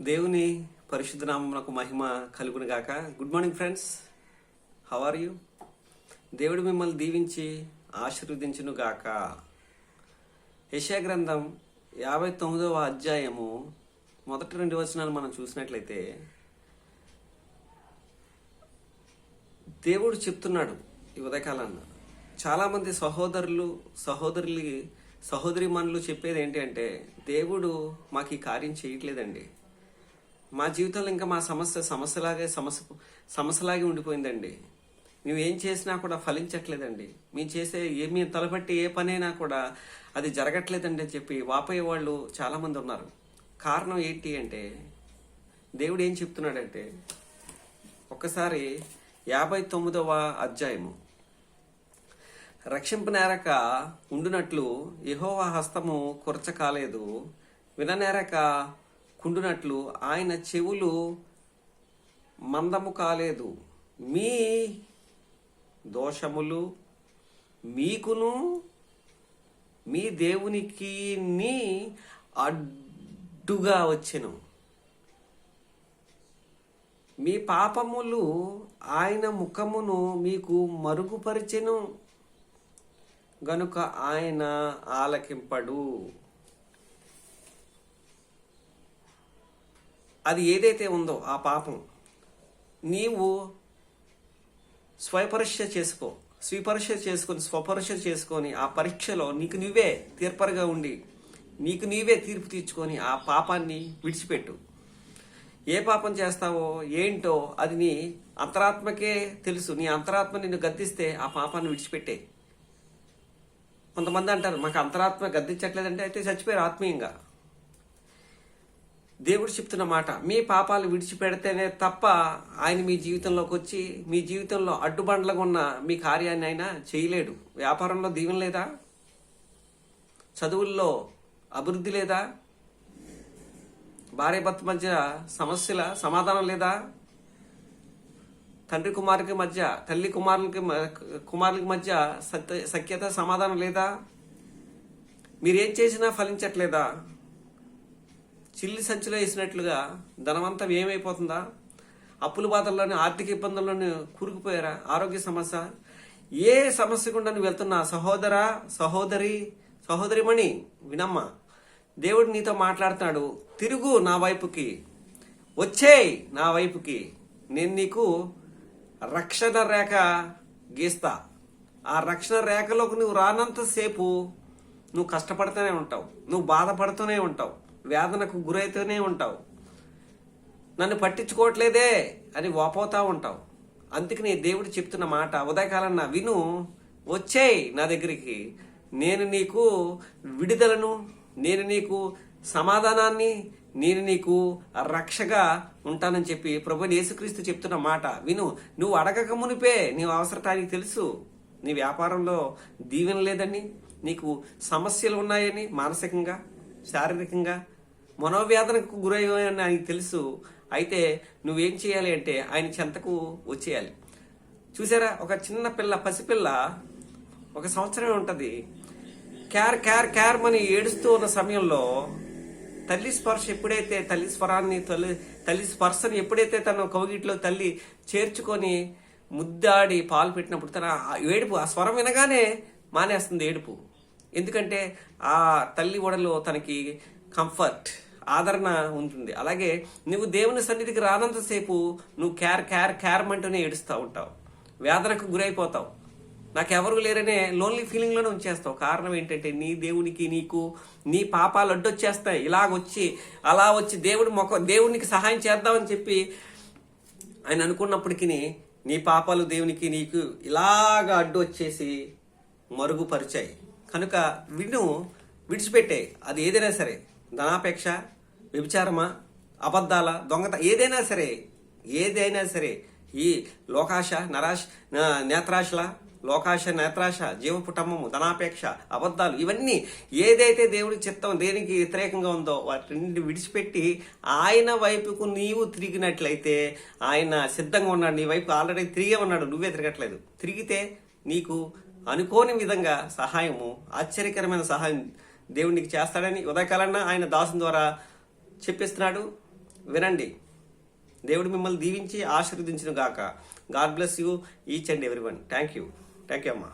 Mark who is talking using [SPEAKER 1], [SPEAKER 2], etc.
[SPEAKER 1] దేవుని పరిశుద్ధ నామమునకు మహిమ కలుగును గాక. Good morning friends, how are you? దేవుడు మిమ్మల్ని దీవించి ఆశీర్వదించును గాక. యెషయా గ్రంథం 59వ అధ్యాయము మొదటి 2 వచనాలు మనం చూసినట్లయితే దేవుడు చెప్తున్నాడు ఈ ఉదయకాలాన్న. చాలామంది సహోదరిమణులు చెప్పేది ఏంటి అంటే, దేవుడు మాకు ఈ కార్యం చేయట్లేదండి, మా జీవితంలో ఇంకా మా సమస్యలాగే ఉండిపోయిందండి, మేము ఏం చేసినా కూడా ఫలించట్లేదండి, మేము తలపెట్టి ఏ పనైనా కూడా అది జరగట్లేదండి అని చెప్పి వాపోయే వాళ్ళు చాలామంది ఉన్నారు. కారణం ఏంటి అంటే, దేవుడు ఏం చెప్తున్నాడంటే, ఒక్కసారి 59వ అధ్యాయము, రక్షింపనేరక ఉండునట్లు యెహోవా హస్తము కొరచ కాలేదు, విననేరక కుండునట్లు ఆయన చెవులు మందము కాలేదు. మీ దోషములు మీకును మీ దేవునికి అడ్డుగా వచ్చెను, మీ పాపములు ఆయన ముఖమును మీకు మరుగుపరిచెను గనుక ఆయన ఆలకింపడు. అది ఏదైతే ఉందో ఆ పాపం నీవు స్వపరీక్ష చేసుకొని ఆ పరీక్షలో నీకు నువ్వే తీర్పరగా ఉండి నీకు నీవే తీర్పు తీర్చుకొని ఆ పాపాన్ని విడిచిపెట్టు. ఏ పాపం చేస్తావో ఏంటో అది నీ అంతరాత్మకే తెలుసు. నీ అంతరాత్మ నిన్ను గద్దిస్తే ఆ పాపాన్ని విడిచిపెట్టే. కొంతమంది అంటారు, మాకు అంతరాత్మ గద్దించట్లేదంటే అయితే చచ్చిపోయారు ఆత్మీయంగా. దేవుడు చెప్తున్న మాట, మీ పాపాలు విడిచిపెడితేనే తప్ప ఆయన మీ జీవితంలోకి వచ్చి మీ జీవితంలో అడ్డుబండ్లుగా ఉన్న మీ కార్యాన్ని ఆయన చేయలేడు. వ్యాపారంలో దీవెన లేదా? చదువుల్లో అభివృద్ధి లేదా? భార్యాభర్త మధ్య సమస్యల సమాధానం లేదా? తండ్రి కుమారుకి మధ్య, తల్లి కుమారులకి మధ్య సఖ్యత సమాధానం లేదా? మీరేం చేసినా ఫలించట్లేదా? చిల్లి సంచిలో వేసినట్లుగా ధనవంతం ఏమైపోతుందా? అప్పుల బాధల్లోని, ఆర్థిక ఇబ్బందుల్లోని కూరుకుపోయారా? ఆరోగ్య సమస్య, ఏ సమస్య గుండా నువ్వు వెళ్తున్నా సహోదరిమణి వినమ్మా, దేవుడు నీతో మాట్లాడుతున్నాడు. తిరుగు నా వైపుకి, వచ్చేయ్ నా వైపుకి, నేను నీకు రక్షణ రేఖ గీస్తా. ఆ రక్షణ రేఖలోకి నువ్వు రానంతసేపు నువ్వు కష్టపడుతూనే ఉంటావు, నువ్వు బాధపడుతూనే ఉంటావు, వేదనకు గురైతూనే ఉంటావు, నన్ను పట్టించుకోవట్లేదే అని వాపోతా ఉంటావు. అందుకని దేవుడు చెప్తున్న మాట ఉదయకాలన్న విను, వచ్చేయ్ నా దగ్గరికి, నేను నీకు విడుదలను, నేను నీకు సమాధానాన్ని, నేను నీకు రక్షగా ఉంటానని చెప్పి ప్రభువైన యేసుక్రీస్తు చెప్తున్న మాట విను. నువ్వు అడగక మునిపే నీ అవసరతానికి తెలుసు. నీ వ్యాపారంలో దీవెన లేదని, నీకు సమస్యలు ఉన్నాయని, మానసికంగా శారీరకంగా మనోవేదనకు గురయ్యాయని ఆయనకి తెలుసు. అయితే నువ్వేం చేయాలి అంటే ఆయన చెంతకు వచ్చేయాలి. చూసారా, ఒక చిన్న పిల్ల, పసిపిల్ల 1 సంవత్సరమే ఉంటుంది, క్యార్ మని ఏడుస్తూ ఉన్న సమయంలో తల్లి స్పర్శ ఎప్పుడైతే, తల్లి స్పర్శని ఎప్పుడైతే తన కౌగిట్లో తల్లి చేర్చుకొని ముద్దాడి పాలు పెట్టినప్పుడు తన ఏడుపు, ఆ స్వరం వినగానే మానేస్తుంది ఏడుపు. ఎందుకంటే ఆ తల్లి ఒడలో తనకి కంఫర్ట్, ఆదరణ ఉంటుంది. అలాగే నువ్వు దేవుని సన్నిధికి రానంతసేపు నువ్వు క్యార్ అంటూనే ఏడుస్తూ ఉంటావు, వేదనకు గురైపోతావు, నాకెవరు లేరనే లోన్లీ ఫీలింగ్లోనే ఉంచేస్తావు. కారణం ఏంటంటే నీ దేవునికి నీకు నీ పాపాలు అడ్డొచ్చేస్తాయి. అలా వచ్చి దేవునికి సహాయం చేద్దామని చెప్పి ఆయన అనుకున్నప్పటికీ నీ పాపాలు దేవునికి నీకు ఇలాగా అడ్డు వచ్చేసి మరుగుపరిచాయి. కనుక విడిచిపెట్టే. అది ఏదైనా సరే, ధనాపేక్ష, వ్యభిచారమా, అబద్ధాల, దొంగత, ఏదైనా సరే, ఈ నేత్రాశ, జీవపుటమ్మము, ధనాపేక్ష, అబద్ధాలు, ఇవన్నీ ఏదైతే దేవుడికి చిత్తం, దేనికి వ్యతిరేకంగా ఉందో వాటిని విడిచిపెట్టి ఆయన వైపుకు నీవు తిరిగినట్లయితే ఆయన సిద్ధంగా ఉన్నాడు. నీ వైపు ఆల్రెడీ తిరిగే ఉన్నాడు, నువ్వే తిరగట్లేదు. తిరిగితే నీకు అనుకోని విధంగా సహాయము, ఆశ్చర్యకరమైన సహాయం దేవునికి చేస్తాడని ఉదయకాలన్న ఆయన దాసుని ద్వారా చెప్పిస్తున్నాడు. వినండి. దేవుడు మిమ్మల్ని దీవించి ఆశీర్వదించును గాక. God bless you each and every one. Thank you అమ్మా.